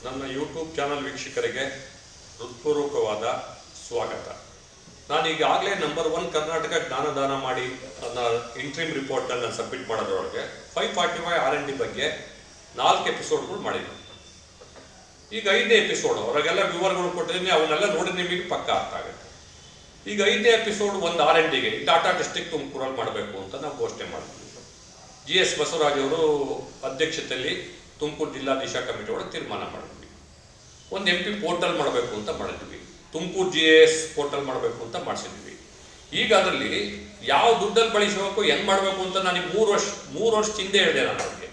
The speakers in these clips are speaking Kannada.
ನನ್ನ ಯೂಟ್ಯೂಬ್ ಚಾನಲ್ ವೀಕ್ಷಕರಿಗೆ ಹೃತ್ಪೂರ್ವಕವಾದ ಸ್ವಾಗತ. ನಾನು ಈಗಾಗಲೇ ನಂಬರ್ 1 ಕರ್ನಾಟಕ ಜ್ಞಾನದಾನ ಮಾಡಿ ನನ್ನ ಇಂಟ್ರೀಮ್ ರಿಪೋರ್ಟನ್ನು ಸಬ್ಮಿಟ್ ಮಾಡೋದ್ರೊಳಗೆ 545 R&D ಬಗ್ಗೆ 4 ಎಪಿಸೋಡ್ಗಳು ಮಾಡಿದ್ದೀನಿ. ಈಗ 5ನೇ ಎಪಿಸೋಡ್ ಅವರಿಗೆಲ್ಲ ವಿವರಗಳು ಕೊಟ್ಟಿದ್ದೀನಿ, ಅವನ್ನೆಲ್ಲ ನೋಡಿ ನಿಮಗೆ ಪಕ್ಕ ಅರ್ಥ ಆಗುತ್ತೆ. ಈಗ 5ನೇ ಎಪಿಸೋಡ್ ಒಂದು R&Dಗೆ ಟಾಟಾ ಡಿಸ್ಟ್ರಿಕ್ಟ್ ತುಮಕೂರಲ್ಲಿ ಮಾಡಬೇಕು ಅಂತ ನಾವು ಘೋಷಣೆ ಮಾಡಿದ್ವಿ. GS ಬಸವರಾಜ್ ಅವರು ಅಧ್ಯಕ್ಷತೆಯಲ್ಲಿ ತುಮಕೂರು ಜಿಲ್ಲಾ ದಿಶಾ ಕಮಿಟಿ ಒಳಗೆ ತೀರ್ಮಾನ ಮಾಡಿದ್ವಿ. ಒಂದು MP ಪೋರ್ಟಲ್ ಮಾಡಬೇಕು ಅಂತ ಮಾಡಿದ್ವಿ, ತುಮಕೂರು GIS ಪೋರ್ಟಲ್ ಮಾಡಬೇಕು ಅಂತ ಮಾಡಿಸಿದ್ವಿ. ಈಗ ಅದರಲ್ಲಿ ಯಾವ ದುಡ್ಡಲ್ಲಿ ಬಳಸಬೇಕು, ಹೆಂಗೆ ಮಾಡಬೇಕು ಅಂತ ನನಗೆ 3 ವರ್ಷ ಹಿಂದೆ ಹೇಳಿದೆ ನಾನು ಅವ್ರಿಗೆ.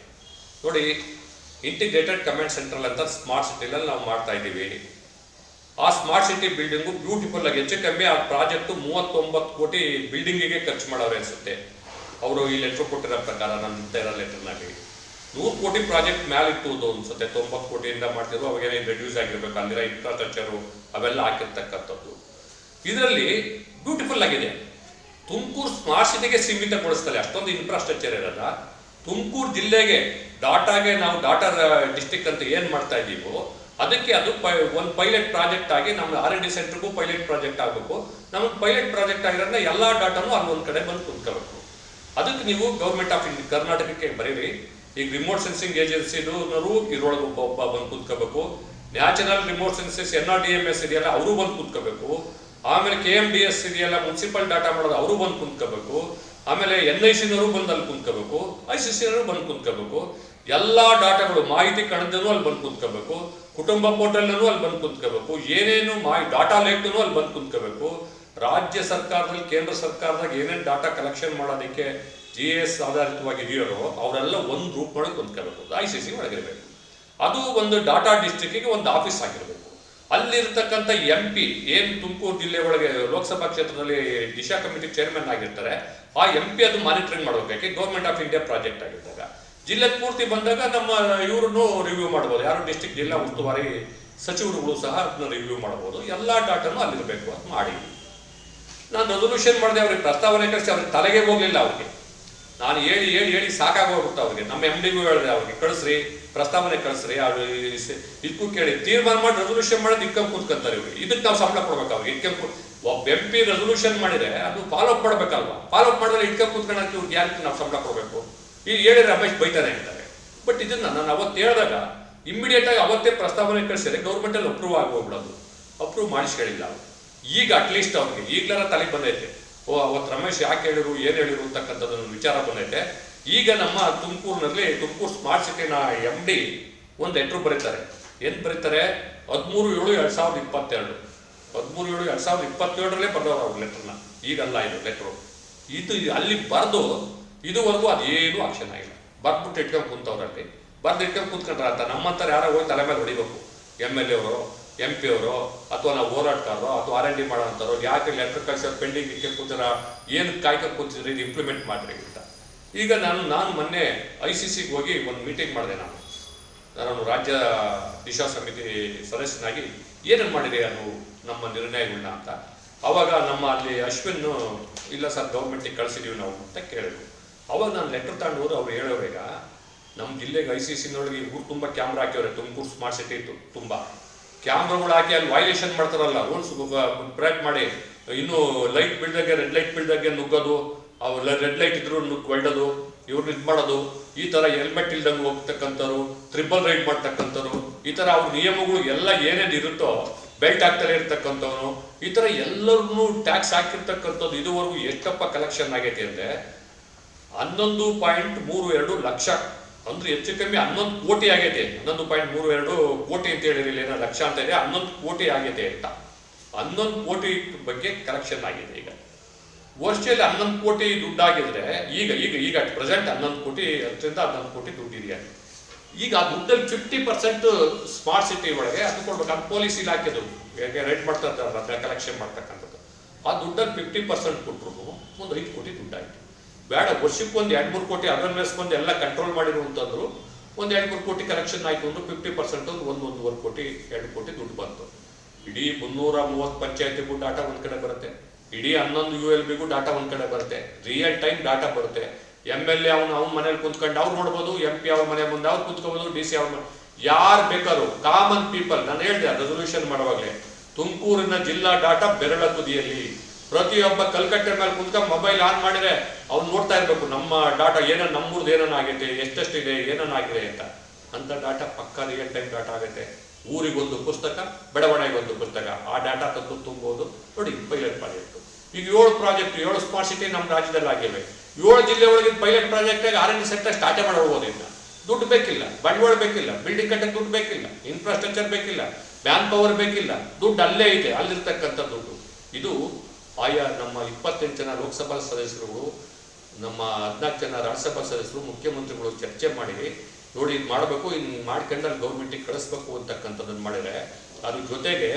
ನೋಡಿ, ಇಂಟಿಗ್ರೇಟೆಡ್ ಕಮಾಂಡ್ ಸೆಂಟ್ರಲ್ ಅಂತ ಸ್ಮಾರ್ಟ್ ಸಿಟಿಲಲ್ಲಿ ನಾವು ಮಾಡ್ತಾ ಇದ್ದೀವಿ. ಆ ಸ್ಮಾರ್ಟ್ ಸಿಟಿ ಬಿಲ್ಡಿಂಗು ಬ್ಯೂಟಿಫುಲ್ ಆಗಿ ಹೆಚ್ಚು ಕಮ್ಮಿ ಆ ಪ್ರಾಜೆಕ್ಟು 39 ಕೋಟಿ ಬಿಲ್ಡಿಂಗಿಗೆ ಖರ್ಚು ಮಾಡೋರು ಅನಿಸುತ್ತೆ. ಅವರು ಈ ಲೆಟ್ರ್ ಕೊಟ್ಟಿರೋ ಪ್ರಕಾರ, ನನ್ನ ಇರೋ ಲೆಟರ್ನಾಗಿ 100 ಕೋಟಿ ಪ್ರಾಜೆಕ್ಟ್ ಮೇಲೆ ಇಟ್ಟು ಅನ್ಸುತ್ತೆ. 90 ಕೋಟಿಯಿಂದ ಮಾಡ್ತಿದ್ರು, ಅವಾಗೇನೇನು ರೆಡ್ಯೂಸ್ ಆಗಿರ್ಬೇಕು, ಅಲ್ಲಿರೋ ಇನ್ಫ್ರಾಸ್ಟ್ರಕ್ಚರು ಅವೆಲ್ಲ ಹಾಕಿರ್ತಕ್ಕಂಥದ್ದು. ಇದರಲ್ಲಿ ಬ್ಯೂಟಿಫುಲ್ ಆಗಿದೆ. ತುಮಕೂರು ಸ್ಮಾರ್ಟ್ ಸಿಟಿಗೆ ಸೀಮಿತಗೊಳಿಸ್ತಾರೆ, ಅಷ್ಟೊಂದು ಇನ್ಫ್ರಾಸ್ಟ್ರಕ್ಚರ್ ಇರೋದ. ತುಮಕೂರು ಜಿಲ್ಲೆಗೆ ಡಾಟಾಗೆ ನಾವು ಡಾಟಾ ಡಿಸ್ಟ್ರಿಕ್ಟ್ ಅಂತ ಏನು ಮಾಡ್ತಾ ಇದ್ದೀವೋ ಅದಕ್ಕೆ ಅದು ಒಂದು ಪೈಲಟ್ ಪ್ರಾಜೆಕ್ಟ್ ಆಗಿ ನಮ್ಮ R&D ಸೆಂಟ್ರಿಗೂ ಪೈಲಟ್ ಪ್ರಾಜೆಕ್ಟ್ ಆಗಬೇಕು. ನಮಗೆ ಪೈಲಟ್ ಪ್ರಾಜೆಕ್ಟ್ ಆಗಿರೋದ್ರಿಂದ ಎಲ್ಲ ಡಾಟಾನು ಅಲ್ಲೊಂದು ಕಡೆ ಬಂದು ಕುಂತ್ಕೋಬೇಕು. ಅದಕ್ಕೆ ನೀವು ಗೌರ್ಮೆಂಟ್ ಆಫ್ ಕರ್ನಾಟಕಕ್ಕೆ ಬರೀರಿ. ಈಗ ರಿಮೋಟ್ ಸೆನ್ಸಿಂಗ್ ಏಜೆನ್ಸಿನೂ ಇದ್ರೊಳಗೆ ಒಬ್ಬ ಬಂದು ಕುಂತ್ಕೋಬೇಕು. ನ್ಯಾಷನಲ್ ರಿಮೋಟ್ ಸೆನ್ಸಸ್ NRDMS ಇದೆಯಲ್ಲ, ಅವರು ಬಂದು ಕುಂತ್ಕೋಬೇಕು. ಆಮೇಲೆ KMDS ಇದೆಯಲ್ಲ, ಮುನ್ಸಿಪಲ್ ಡಾಟಾ ಮಾಡೋದು, ಅವರು ಬಂದು ಕುಂತ್ಕೋಬೇಕು. ಆಮೇಲೆ NIC-ನವರು ಬಂದು ಅಲ್ಲಿ ಕುಂತ್ಕೋಬೇಕು, ICC-ನವರು ಬಂದು ಕುಂತ್ಕೋಬೇಕು. ಎಲ್ಲ ಡಾಟಾಗಳು, ಮಾಹಿತಿ ಕಣದೂ ಅಲ್ಲಿ ಬಂದು ಕುಂತ್ಕೋಬೇಕು, ಕುಟುಂಬ ಪೋರ್ಟಲ್ನೂ ಅಲ್ಲಿ ಬಂದು ಕುಂತ್ಕೋಬೇಕು, ಏನೇನು ಡಾಟಾ ಲೇಕ್ನೂ ಅಲ್ಲಿ ಬಂದು ಕುಂತ್ಕೋಬೇಕು. ರಾಜ್ಯ ಸರ್ಕಾರದಲ್ಲಿ, ಕೇಂದ್ರ ಸರ್ಕಾರದಾಗ ಏನೇನು ಡಾಟಾ ಕಲೆಕ್ಷನ್ ಮಾಡೋದಕ್ಕೆ GIS ಆಧಾರಿತವಾಗಿ ಇದೆಯೋ ಅವರೆಲ್ಲ ಒಂದು ಗ್ರೂಪ್ ಒಳಗೆ ಕುಂತ್ಕೋಬೇಕು, ICC ಒಳಗಿರಬೇಕು. ಅದು ಒಂದು ಡಾಟಾ ಡಿಸ್ಟ್ರಿಕ್ಟಿಗೆ ಒಂದು ಆಫೀಸ್ ಆಗಿರಬೇಕು. ಅಲ್ಲಿರ್ತಕ್ಕಂಥ MP ಏನು ತುಮಕೂರು ಜಿಲ್ಲೆ ಒಳಗೆ ಲೋಕಸಭಾ ಕ್ಷೇತ್ರದಲ್ಲಿ ದಿಶಾ ಕಮಿಟಿ ಚೇರ್ಮನ್ ಆಗಿರ್ತಾರೆ, ಆ MP ಅದು ಮಾನಿಟರಿಂಗ್ ಮಾಡಬೇಕು. ಗೌರ್ಮೆಂಟ್ ಆಫ್ ಇಂಡಿಯಾ ಪ್ರಾಜೆಕ್ಟ್ ಆಗಿದ್ದಾಗ ಜಿಲ್ಲೆ ಪೂರ್ತಿ ಬಂದಾಗ ನಮ್ಮ ಇವ್ರನ್ನು ರಿವ್ಯೂ ಮಾಡ್ಬೋದು. ಯಾರು ಡಿಸ್ಟ್ರಿಕ್ಟ್ ಜಿಲ್ಲಾ ಉಸ್ತುವಾರಿ ಸಚಿವರುಗಳು ಸಹ ಅದನ್ನ ರಿವ್ಯೂ ಮಾಡ್ಬೋದು. ಎಲ್ಲ ಡಾಟಾನು ಅಲ್ಲಿರಬೇಕು ಅಂತ ಮಾಡಿ ನಾನು ರೆಸೊಲ್ಯೂಷನ್ ಮಾಡಿದೆ. ಅವ್ರಿಗೆ ಪ್ರಸ್ತಾವನೆ ಕಳಿಸಿ ಅವ್ರಿಗೆ ತಲೆಗೆ ಹೋಗಲಿಲ್ಲ. ಅವ್ರಿಗೆ ನಾನು ಹೇಳಿ ಸಾಕಾಗೋಗ್ಬಿಟ್ಟು ಅವ್ರಿಗೆ. ನಮ್ಮ MD-ಗೂ ಹೇಳಿದೆ, ಅವ್ರಿಗೆ ಕಳಿಸ್ರಿ, ಪ್ರಸ್ತಾವನೆ ಕಳಿಸ್ರಿ, ಅವ್ರು ಇದಕ್ಕೂ ಕೇಳಿ ತೀರ್ಮಾನ ಮಾಡಿ ರೆಸೊಲ್ಯೂಷನ್ ಮಾಡೋದು ಇಟ್ಕೊಂಡು ಕೂತ್ಕೊಂತಾರೆ. ಇವ್ರಿಗೆ ಇದಕ್ಕೆ ನಾವು ಸಂಬಳ ಕೊಡ್ಬೇಕು. ಅವ್ರಿಗೆ ಇಟ್ಕೊಂಡು ಒಬ್ಬ MP ರೆಸೊಲ್ಯೂಷನ್ ಮಾಡಿದ್ರೆ ಅದು ಫಾಲೋಅಪ್ ಮಾಡಬೇಕಲ್ವಾ? ಫಾಲೋಅಪ್ ಮಾಡಿದ್ರೆ ಇಟ್ಕೊಂಡು ಕೂತ್ಕೊಳ್ಳೋಕೆ ಇವ್ರಿಗೆ ಯಾಕೆ ನಾವು ಸಂಬಳ ಕೊಡಬೇಕು? ಈಗ ಹೇಳಿದ್ರೆ ರಮೇಶ್ ಬೈತಾನೆ ಹೇಳ್ತಾರೆ. ಬಟ್ ಇದನ್ನ ನಾನು ಅವತ್ತು ಹೇಳಿದಾಗ ಇಮ್ಮಿಡಿಯೇಟ್ ಆಗಿ ಅವತ್ತೇ ಪ್ರಸ್ತಾವನೆ ಕಳಿಸಿದ್ರೆ ಗೌರ್ಮೆಂಟಲ್ಲಿ ಅಪ್ರೂವ್ ಆಗೋಗ್ಬಿಡೋದು. ಅಪ್ರೂವ್ ಮಾಡಿಸ್ಕೊಳ್ಳಿಲ್ಲ. ಈಗ ಅಟ್ಲೀಸ್ಟ್ ಅವ್ರಿಗೆ ಈಗಲಾರ ತಲೆಗೆ ಬಂದೈತೆ, ಅವತ್ತು ರಮೇಶ್ ಯಾಕೆ ಹೇಳಿರು, ಏನು ಹೇಳಿರು ಅಂತಕ್ಕಂಥದ್ದು ವಿಚಾರ ಬಂದೈತೆ. ಈಗ ನಮ್ಮ ತುಮಕೂರಿನಲ್ಲಿ ತುಮಕೂರು ಸ್ಮಾರ್ಟ್ ಸಿಟಿನ MD ಒಂದು ಲೆಟ್ರ್ ಬರೀತಾರೆ. ಏನು ಬರೀತಾರೆ? 13/7/2022 13/7/2022 ಬರೆದವ್ರು ಅವ್ರ ಲೆಟ್ರನ್ನ. ಈಗಲ್ಲ ಇದು ಲೆಟ್ರು. ಇದು ಅಲ್ಲಿ ಬರೆದು ಇದುವರೆಗೂ ಅದೇನು ಆಕ್ಷನ್ ಆಗಿಲ್ಲ. ಬರ್ದ್ಬಿಟ್ಟು ಇಟ್ಕೊಂಡು ಕುಂತವ್ರಲ್ಲಿ. ಬರ್ದು ಇಟ್ಕೊಂಡು ಕುಂತ್ಕೊಂಡ್ರೆ ಅಂತ ನಮ್ಮಂತಾರೆ ಯಾರೋ ಹೋಗಿ ತಲೆ ಮೇಲೆ ಹೊಡಿಬೇಕು. MLA ಅವರು, MP ಅವರು, ಅಥವಾ ನಾವು ಹೋರಾಟಗಾರರು, ಅಥವಾ R&D ಮಾಡೋ ಅಂತಾರೋ, ಯಾಕೆ ಲೆಟರ್ ಕಳಿಸೋದು ಪೆಂಡಿಂಗ್ ಇಟ್ಕೊಂಡು ಕೂತಿರ, ಏನು ಕಾಯ್ಕೊಂಡು ಕೂತಿದ್ರೆ ಇದು ಇಂಪ್ಲಿಮೆಂಟ್ ಮಾಡಿರಿ ಅಂತ. ಈಗ ನಾನು ಮೊನ್ನೆ ICC-ಗೆ ಹೋಗಿ ಒಂದು ಮೀಟಿಂಗ್ ಮಾಡಿದೆ. ನಾನು ರಾಜ್ಯ ದಿಶಾ ಸಮಿತಿ ಸದಸ್ಯನಾಗಿ ಏನೇನು ಮಾಡಿದೆ ಅದು ನಮ್ಮ ನಿರ್ಣಯಗಳನ್ನ ಅಂತ. ಅವಾಗ ನಮ್ಮ ಅಲ್ಲಿ ಅಶ್ವಿನ್, ಇಲ್ಲ ಸರ್ ಗೌರ್ಮೆಂಟಿಗೆ ಕಳಿಸಿದೀವಿ ನಾವು ಅಂತ ಕೇಳಿದ್ರು. ಅವಾಗ ನಾನು ಲೆಟರ್ ತಗೊಂಡು ಹೋದ್ರೆ ಅವ್ರು ಹೇಳೋವಾಗ, ನಮ್ಮ ಜಿಲ್ಲೆಗೆ ICC-ನೊಳಗೆ ಊರು ತುಂಬ ಕ್ಯಾಮ್ರಾ ಹಾಕಿವ್ರೆ. ತುಮಕೂರು ಸ್ಮಾರ್ಟ್ ಸಿಟಿ ತುಂಬ ಕ್ಯಾಮ್ರಾಗಳು ಹಾಕಿ ಅಲ್ಲಿ ವೈಲೇಷನ್ ಮಾಡ್ತಾರಲ್ಲ, ರೂಲ್ಸ್ ಬ್ರೇಕ್ ಮಾಡಿ, ಇನ್ನು ಲೈಟ್ ಬೀಳ್ದಾಗೆ, ರೆಡ್ ಲೈಟ್ ಬೀಳ್ದಾಗೆ ನುಗ್ಗೋದು, ಅವು ರೆಡ್ ಲೈಟ್ ಇದ್ರು ಹೊಲ್ಡೋದು, ಇವ್ರನ್ನ ಇದು ಮಾಡೋದು, ಈ ಥರ ಹೆಲ್ಮೆಟ್ ಇಲ್ದಂಗೆ ಹೋಗ್ತಕ್ಕಂಥವ್ರು, ಟ್ರಿಪಲ್ ರೈಡ್ ಮಾಡ್ತಕ್ಕಂಥವ್ರು, ಈ ಥರ ಅವ್ರ ನಿಯಮಗಳು ಎಲ್ಲ ಏನೇನು ಇರುತ್ತೋ, ಬೆಲ್ಟ್ ಹಾಕ್ತಲೇ ಇರ್ತಕ್ಕಂಥವ್ರು, ಈ ಥರ ಎಲ್ಲರನ್ನೂ ಟ್ಯಾಕ್ಸ್ ಹಾಕಿರ್ತಕ್ಕಂಥದ್ದು. ಇದುವರೆಗೂ ಎಷ್ಟಪ್ಪ ಕಲೆಕ್ಷನ್ ಆಗೈತೆ ಅಂದರೆ 11.32 ಲಕ್ಷ, ಅಂದ್ರೆ ಹೆಚ್ಚು ಕಮ್ಮಿ 11 ಕೋಟಿ ಆಗೈತೆ. 11.32 ಕೋಟಿ ಅಂತ ಹೇಳಿರಲಿಲ್ಲ, ಏನೋ ಲಕ್ಷ ಅಂತ ಇದೆ, 11 ಕೋಟಿ ಆಗೈತೆ ಅಂತ. 11 ಕೋಟಿ ಬಗ್ಗೆ ಕಲೆಕ್ಷನ್ ಆಗಿದೆ. ಈಗ ವರ್ಷದಲ್ಲಿ 11 ಕೋಟಿ ದುಡ್ಡಾಗಿದ್ರೆ ಈಗ ಈಗ ಈಗ ಪ್ರೆಸೆಂಟ್ 11 ಕೋಟಿ, 10 ಕೋಟಿ ದುಡ್ಡಿದೆಯಾ. ಈಗ ಆ ದುಡ್ಡಲ್ಲಿ 50% ಸ್ಮಾರ್ಟ್ ಸಿಟಿ ಒಳಗೆ ಅದು ಕೊಡ್ಬೇಕು. ಅದು ಪೊಲೀಸ್ ಇಲಾಖೆದು ರೈಡ್ ಮಾಡ್ತಾ ಇದ್ದಾರೆ ಕಲೆಕ್ಷನ್ ಮಾಡ್ತಕ್ಕಂಥದ್ದು. ಆ ದುಡ್ಡಲ್ಲಿ 50% ಕೊಟ್ಟರು ಒಂದು 5 ಕೋಟಿ ದುಡ್ಡಾಯಿತು. ಬೇಡ, ವರ್ಷಕ್ಕೆ ಒಂದು 2-3 ಕೋಟಿ ಅದನ್ನ ಮೇಸ್ಕೊಂಡು ಎಲ್ಲ ಕಂಟ್ರೋಲ್ ಮಾಡಿರು ಅಂತಂದ್ರು. ಒಂದು 2-3 ಕೋಟಿ ಕಲೆಕ್ಷನ್ ಆಯಿತು ಅಂದ್ರೆ 50% ಒಂದು 1-1.5 ಕೋಟಿ 2 ಕೋಟಿ ದುಡ್ಡು ಬಂತು. ಇಡೀ 330 ಪಂಚಾಯತಿಗೂ ಡಾಟಾ ಒಂದು ಕಡೆ ಬರುತ್ತೆ, ಇಡೀ 11 ULB-ಗೂ ಡಾಟಾ ಒಂದು ಕಡೆ ಬರುತ್ತೆ, ರಿಯಲ್ ಟೈಮ್ ಡಾಟಾ ಬರುತ್ತೆ. MLA ಅವನ ಮನೇಲಿ ಕುಂತ್ಕೊಂಡು ಅವ್ರು ನೋಡ್ಬೋದು, MP ಅವ್ರ ಮನೆ ಮುಂದೆ ಅವ್ರು ಕುಂತ್ಕೋಬೋದು, DC ಅವ್ರ ಯಾರು ಬೇಕಾದ್ರು ಕಾಮನ್ ಪೀಪಲ್, ನಾನು ಹೇಳಿದೆ ರೆಸೊಲ್ಯೂಷನ್ ಮಾಡುವಾಗಲೇ, ತುಮಕೂರಿನ ಜಿಲ್ಲಾ ಡಾಟಾ ಬೆರಳ ತುದಿಯಲ್ಲಿ. ಪ್ರತಿಯೊಬ್ಬ ಕಲ್ಕಟ್ಟೆ ಮೇಲೆ ಕುಂತ್ಕೊಂಡು ಮೊಬೈಲ್ ಆನ್ ಮಾಡಿದ್ರೆ ಅವ್ನು ನೋಡ್ತಾ ಇರಬೇಕು ನಮ್ಮ ಡಾಟಾ ಏನೇನು, ನಮ್ಮೂರ್ದು ಏನೇನಾಗೈತೆ, ಎಷ್ಟೆಷ್ಟಿದೆ, ಏನೇನಾಗಿದೆ ಅಂತ ಡಾಟಾ ಪಕ್ಕ ರಿಯಲ್ ಟೈಮ್ ಡಾಟಾ ಆಗುತ್ತೆ. ಊರಿಗೊಂದು ಪುಸ್ತಕ, ಬೆಳವಣಿಗೆಗೊಂದು ಪುಸ್ತಕ, ಆ ಡಾಟಾ ತಂದು ತುಂಬೋದು. ನೋಡಿ ಪೈಲಟ್ ಪ್ರಾಜೆಕ್ಟ್, ಈಗ 7 ಪ್ರಾಜೆಕ್ಟ್, 7 ಸ್ಮಾರ್ಟ್ ಸಿಟಿ ನಮ್ಮ ರಾಜ್ಯದಲ್ಲಿ ಆಗಿವೆ. 7 ಜಿಲ್ಲೆ ಒಳಗೆ ಪೈಲಟ್ ಪ್ರಾಜೆಕ್ಟ್ ಆಗಿ R&D ಸೆಕ್ಟರ್ ಸ್ಟಾರ್ಟೇ ಮಾಡಬಹುದು. ಇನ್ನು ದುಡ್ಡು ಬೇಕಿಲ್ಲ, ಬಂಡವಾಳ ಬೇಕಿಲ್ಲ, ಬಿಲ್ಡಿಂಗ್ ಕಟ್ಟಕ್ಕೆ ದುಡ್ಡು ಬೇಕಿಲ್ಲ, ಇನ್ಫ್ರಾಸ್ಟ್ರಕ್ಚರ್ ಬೇಕಿಲ್ಲ, ಮ್ಯಾನ್ ಪವರ್ ಬೇಕಿಲ್ಲ, ದುಡ್ಡು ಅಲ್ಲೇ ಇದೆ, ಅಲ್ಲಿರ್ತಕ್ಕಂಥ ದುಡ್ಡು. ಇದು ಆಯಾ ನಮ್ಮ 28 ಜನ ಲೋಕಸಭಾ ಸದಸ್ಯರುಗಳು, ನಮ್ಮ 14 ಜನ ರಾಜ್ಯಸಭಾ ಸದಸ್ಯರು, ಮುಖ್ಯಮಂತ್ರಿಗಳು ಚರ್ಚೆ ಮಾಡಿ ನೋಡಿ ಇದು ಮಾಡಬೇಕು, ಇನ್ನು ಮಾಡ್ಕೊಂಡಲ್ಲಿ ಗೌರ್ಮೆಂಟಿಗೆ ಕಳಿಸ್ಬೇಕು ಅಂತಕ್ಕಂಥದ್ದನ್ನು ಮಾಡಿದರೆ, ಅದ್ರ ಜೊತೆಗೆ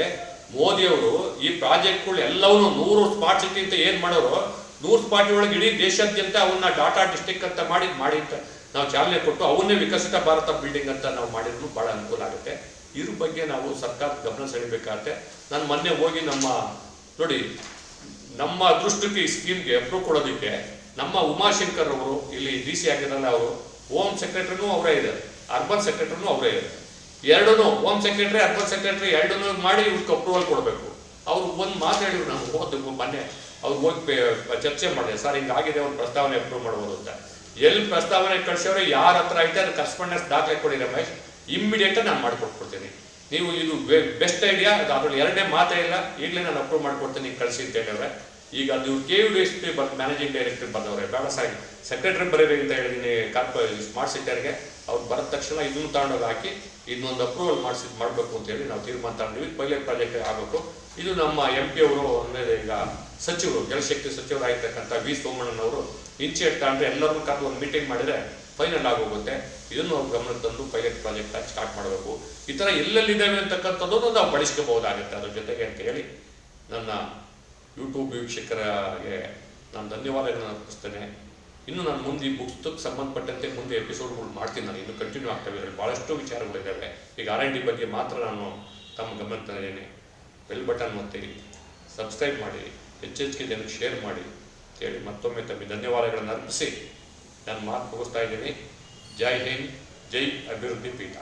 ಮೋದಿಯವರು ಈ ಪ್ರಾಜೆಕ್ಟ್ಗಳು ಎಲ್ಲವನ್ನೂ 100 ಸ್ಮಾರ್ಟ್ ಸಿಟಿ ಅಂತ ಏನು ಮಾಡೋರು, 100 ಸ್ಮಾರ್ಟ್ ಒಳಗೆ ಇಡೀ ದೇಶಾದ್ಯಂತ ಅವನ್ನ ಡಾಟಾ ಡಿಸ್ಟ್ರಿಕ್ಟ್ ಅಂತ ಮಾಡಿ ಅಂತ ನಾವು ಚಾಲನೆ ಕೊಟ್ಟು ಅವನ್ನೇ ವಿಕಸಿತ ಭಾರತ ಬಿಲ್ಡಿಂಗ್ ಅಂತ ನಾವು ಮಾಡಿದ್ರು ಭಾಳ ಅನುಕೂಲ ಆಗುತ್ತೆ. ಇದ್ರ ಬಗ್ಗೆ ನಾವು ಸರ್ಕಾರದ ಗಮನ ಸೆಳಿಬೇಕಾಗತ್ತೆ. ನಾನು ಮೊನ್ನೆ ಹೋಗಿ ನೋಡಿ ನಮ್ಮ ಅದೃಷ್ಟಕ್ಕೆ ಈ ಸ್ಕೀಮ್ಗೆ ಅಪ್ರೂವ್ ಕೊಡೋದಕ್ಕೆ ನಮ್ಮ ಉಮಾಶಂಕರ್ ಅವರು ಇಲ್ಲಿ DC ಆಗಿರಲ್ಲ, ಅವರು ಹೋಮ್ ಸೆಕ್ರೆಟರಿನೂ ಅವರೇ ಇದ್ದಾರೆ, ಅರ್ಬನ್ ಸೆಕ್ರೆಟರಿನೂ ಅವರೇ ಇದ್ದಾರೆ. ಎರಡೂ ಹೋಮ್ ಸೆಕ್ರೆಟರಿ, ಅರ್ಬನ್ ಸೆಕ್ರೆಟರಿ ಎರಡನ್ನೂ ಮಾಡಿ ಇವ್ರಿಗೆ ಅಪ್ರೂವಲ್ ಕೊಡಬೇಕು. ಅವ್ರು ಒಂದು ಮಾತು ಹೇಳಿದ್ರು, ನಾನು ಹೋಗೋದು ಮೊನ್ನೆ ಅವ್ರು ಹೋಗಿ ಚರ್ಚೆ ಮಾಡಿದೆ, ಸರ್ ಹಿಂಗಾಗಿದೆ, ಒಂದು ಪ್ರಸ್ತಾವನೆ ಅಪ್ರೂವ್ ಮಾಡ್ಬೋದು ಅಂತ. ಎಲ್ಲಿ ಪ್ರಸ್ತಾವನೆ ಕಳಿಸೋರು ಯಾರ ಹತ್ರ ಐತೆ ಅದು ಕರೆಸ್ಪಾಂಡೆನ್ಸ್ ದಾಖಲೆ ಕೊಡಿ ರಮೇಶ್, ಇಮ್ಮಿಡಿಯೇಟಾಗಿ ನಾನು ಮಾಡಿಕೊಟ್ಬಿಡ್ತೀನಿ. ನೀವು ಇದು ಬೆಸ್ಟ್ ಐಡಿಯಾ, ಅದ್ರಲ್ಲಿ ಎರಡನೇ ಮಾತೇ ಇಲ್ಲ, ಈಗಲೇ ನಾನು ಅಪ್ರೂವ್ ಮಾಡ್ಕೊಡ್ತೀನಿ, ಕಳಿಸಿ ಅಂತ ಹೇಳಿದ್ರೆ. ಈಗ ಅದು KUDSP ಮ್ಯಾನೇಜಿಂಗ್ ಡೈರೆಕ್ಟರ್ ಬಂದವ್ರೆ, ಬೇಡ ಸಾಗಿ ಸೆಕ್ರೆಟರಿ ಬರೀರಿ ಅಂತ ಹೇಳಿದ್ದೀನಿ ಸ್ಮಾರ್ಟ್ ಸಿಟಿಯರ್ಗೆ. ಅವ್ರು ಬರೋದ ತಕ್ಷಣ ಇದನ್ನು ತಗೊಂಡೋಗಿ ಹಾಕಿ ಇದನ್ನೊಂದು ಅಪ್ರೂವಲ್ ಮಾಡಬೇಕು ಅಂತ ಹೇಳಿ ನಾವು ತೀರ್ಮಾನ ತಗೊಂಡಿವಿ. ಪೈಲಟ್ ಪ್ರಾಜೆಕ್ಟ್ ಆಗಬೇಕು. ಇದು ನಮ್ಮ MP ಅವರು ಅಂದರೆ ಈಗ ಸಚಿವರು, ಜಲಶಕ್ತಿ ಸಚಿವರಾಗಿರ್ತಕ್ಕಂಥ V. ಸೋಮಣ್ಣನವರು ಇನ್ಶಿಯೇಟ್ ತಗೊಂಡ್ರೆ ಎಲ್ಲರನ್ನೂ ಕರೆದು ಒಂದು ಮೀಟಿಂಗ್ ಮಾಡಿದರೆ ಫೈನಲ್ ಆಗೋಗುತ್ತೆ. ಇದನ್ನು ಅವ್ರು ಗಮನ ತಂದು ಪೈಲಟ್ ಪ್ರಾಜೆಕ್ಟ್ ಆಗಿ ಸ್ಟಾರ್ಟ್ ಮಾಡಬೇಕು. ಈ ಥರ ಎಲ್ಲೆಲ್ಲಿದ್ದಾವೆ ಅಂತಕ್ಕಂಥದ್ದು ನಾವು ಬಳಸ್ಕೋಬಹುದಾಗುತ್ತೆ ಅದ್ರ ಜೊತೆಗೆ ಅಂತ ಹೇಳಿ ನನ್ನ ಯೂಟ್ಯೂಬ್ ವೀಕ್ಷಕರಿಗೆ ನಾನು ಧನ್ಯವಾದಗಳನ್ನು ಅರ್ಪಿಸ್ತೇನೆ. ಇನ್ನು ನಾನು ಮುಂದೆ ಈ ಪುಸ್ತಕಕ್ಕೆ ಸಂಬಂಧಪಟ್ಟಂತೆ ಮುಂದೆ ಎಪಿಸೋಡ್ಗಳು ಮಾಡ್ತೀನಿ. ನಾನು ಇನ್ನು ಕಂಟಿನ್ಯೂ ಆಗ್ತವೆ, ಇದರಲ್ಲಿ ಭಾಳಷ್ಟು ವಿಚಾರಗಳಿದ್ದಾವೆ. ಈಗ R&D ಬಗ್ಗೆ ಮಾತ್ರ ನಾನು ತಮ್ಮ ಗಮನ ತಂದಿದ್ದೇನೆ. ಬೆಲ್ ಬಟನ್ ಒತ್ತಿರಿ, ಸಬ್ಸ್ಕ್ರೈಬ್ ಮಾಡಿ, ಹೆಚ್ಚೆಚ್ಚಿಗೆ ಜನಕ್ಕೆ ಶೇರ್ ಮಾಡಿ ಹೇಳಿ ಮತ್ತೊಮ್ಮೆ ತಮಗೆ ಧನ್ಯವಾದಗಳನ್ನು ಅರ್ಪಿಸಿ ನಾನು ಮಾತು ಮುಗಿಸ್ತಾ ಇದ್ದೀನಿ. ಜೈ ಹಿಂದ್, ಜೈ ಅಭಿವೃದ್ಧಿ ಪೀಠ.